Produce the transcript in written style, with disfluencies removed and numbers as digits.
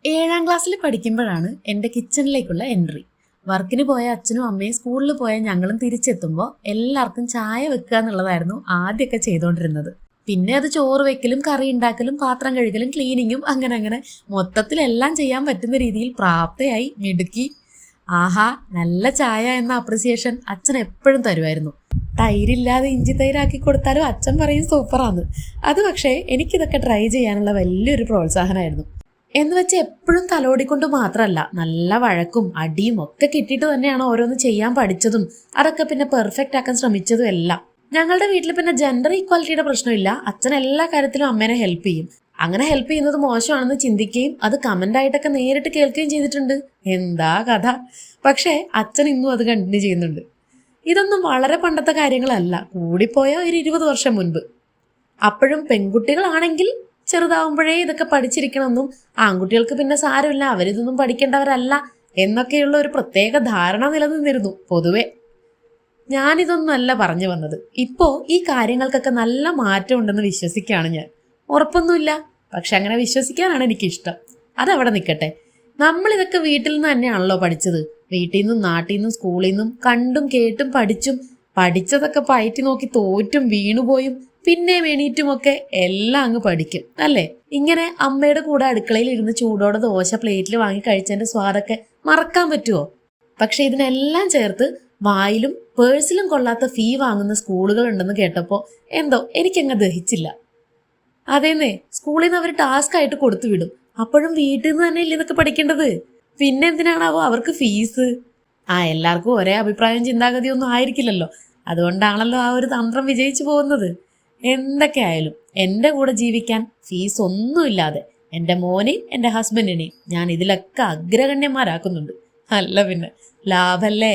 7ാം ക്ലാസ്സിൽ പഠിക്കുമ്പോഴാണ് എൻ്റെ കിച്ചണിലേക്കുള്ള എൻട്രി. വർക്കിന് പോയ അച്ഛനും അമ്മയും സ്കൂളിൽ പോയ ഞങ്ങളും തിരിച്ചെത്തുമ്പോൾ എല്ലാവർക്കും ചായ വെക്കുക എന്നുള്ളതായിരുന്നു ആദ്യമൊക്കെ ചെയ്തുകൊണ്ടിരുന്നത്. പിന്നെ അത് ചോറ് വെക്കലും കറി ഉണ്ടാക്കലും പാത്രം കഴുകലും ക്ലീനിങ്ങും അങ്ങനെ മൊത്തത്തിൽ എല്ലാം ചെയ്യാൻ പറ്റുന്ന രീതിയിൽ പ്രാപ്തയായി മിടുക്കി. ആഹാ, നല്ല ചായ എന്ന അപ്രിസിയേഷൻ അച്ഛൻ എപ്പോഴും തരുമായിരുന്നു. തൈരില്ലാതെ ഇഞ്ചി തൈരാക്കി കൊടുത്താലും അച്ഛൻ പറയും സൂപ്പറാന്ന്. അത് പക്ഷേ എനിക്കിതൊക്കെ ട്രൈ ചെയ്യാനുള്ള വലിയൊരു പ്രോത്സാഹനമായിരുന്നു. എന്ന് വെച്ച് എപ്പോഴും തലോടിക്കൊണ്ട് മാത്രമല്ല, നല്ല വഴക്കും അടിയും ഒക്കെ കിട്ടിയിട്ട് തന്നെയാണ് ഓരോന്ന് ചെയ്യാൻ പഠിച്ചതും അതൊക്കെ പിന്നെ പെർഫെക്റ്റ് ആക്കാൻ ശ്രമിച്ചതും എല്ലാം. ഞങ്ങളുടെ വീട്ടിൽ പിന്നെ ജെൻഡർ ഈക്വാലിറ്റിയുടെ പ്രശ്നമില്ല. അച്ഛൻ എല്ലാ കാര്യത്തിലും അമ്മേനെ ഹെൽപ്പ് ചെയ്യും. അങ്ങനെ ഹെൽപ്പ് ചെയ്യുന്നത് മോശമാണെന്ന് ചിന്തിക്കുകയും അത് കമന്റ് ആയിട്ടൊക്കെ നേരിട്ട് കേൾക്കുകയും ചെയ്തിട്ടുണ്ട്. എന്താ കഥ! പക്ഷേ അച്ഛൻ ഇന്നും അത് കണ്ടിന്യൂ ചെയ്യുന്നുണ്ട്. ഇതൊന്നും വളരെ പണ്ടത്തെ കാര്യങ്ങളല്ല, കൂടിപ്പോയ ഒരു 20 വർഷം മുൻപ്. അപ്പോഴും പെൺകുട്ടികളാണെങ്കിൽ ചെറുതാവുമ്പോഴേ ഇതൊക്കെ പഠിച്ചിരിക്കണമെന്നും ആൺകുട്ടികൾക്ക് പിന്നെ സാരമില്ല, അവരിതൊന്നും പഠിക്കേണ്ടവരല്ല എന്നൊക്കെയുള്ള ഒരു പ്രത്യേക ധാരണ നിലനിന്നിരുന്നു പൊതുവെ. ഞാനിതൊന്നുമല്ല പറഞ്ഞു വന്നത്. ഇപ്പോ ഈ കാര്യങ്ങൾക്കൊക്കെ നല്ല മാറ്റം ഉണ്ടെന്ന് വിശ്വസിക്കുകയാണ് ഞാൻ. ഉറപ്പൊന്നുമില്ല, പക്ഷെ അങ്ങനെ വിശ്വസിക്കാനാണ് എനിക്കിഷ്ടം. അതവിടെ നിൽക്കട്ടെ. നമ്മളിതൊക്കെ വീട്ടിൽ നിന്ന് തന്നെയാണല്ലോ പഠിച്ചത്. വീട്ടിൽ നിന്നും നാട്ടിൽ നിന്നും സ്കൂളിൽ നിന്നും കണ്ടും കേട്ടും പഠിച്ചതൊക്കെ പയറ്റി നോക്കി തോറ്റും വീണുപോയും പിന്നെ എണീറ്റുമൊക്കെ എല്ലാം അങ്ങ് പഠിക്കും അല്ലേ? ഇങ്ങനെ അമ്മയുടെ കൂടെ അടുക്കളയിൽ ഇരുന്ന് ചൂടോടെ ദോശ പ്ലേറ്റിൽ വാങ്ങി കഴിച്ചതിന്റെ സ്വാദൊക്കെ മറക്കാൻ പറ്റുമോ? പക്ഷെ ഇതിനെല്ലാം ചേർത്ത് വായിലും പേഴ്സിലും കൊള്ളാത്ത ഫീ വാങ്ങുന്ന സ്കൂളുകൾ ഉണ്ടെന്ന് കേട്ടപ്പോൾ എന്തോ എനിക്കങ്ങ് ദഹിച്ചില്ല. അതേന്നേ, സ്കൂളിൽ നിന്ന് അവർ ടാസ്ക് ആയിട്ട് കൊടുത്തു വിടും. അപ്പോഴും വീട്ടിൽ നിന്ന് തന്നെ ഇല്ല ഇതൊക്കെ പഠിക്കേണ്ടത്. പിന്നെ എന്തിനാണാവോ അവർക്ക് ഫീസ്? എല്ലാവർക്കും ഒരേ അഭിപ്രായം ചിന്താഗതിയൊന്നും ആയിരിക്കില്ലല്ലോ. അതുകൊണ്ടാണല്ലോ ആ ഒരു തന്ത്രം വിജയിച്ചു പോകുന്നത്. എന്തൊക്കെ ആയാലും എൻ്റെ കൂടെ ജീവിക്കാൻ ഫീസ് ഒന്നുമില്ലാതെ എൻ്റെ മോനെയും എൻ്റെ ഹസ്ബൻഡിനെയും ഞാൻ ഇതിലൊക്കെ അഗ്രഗണ്യന്മാരാക്കുന്നുണ്ട്. അല്ല പിന്നെ ലാഭല്ലേ?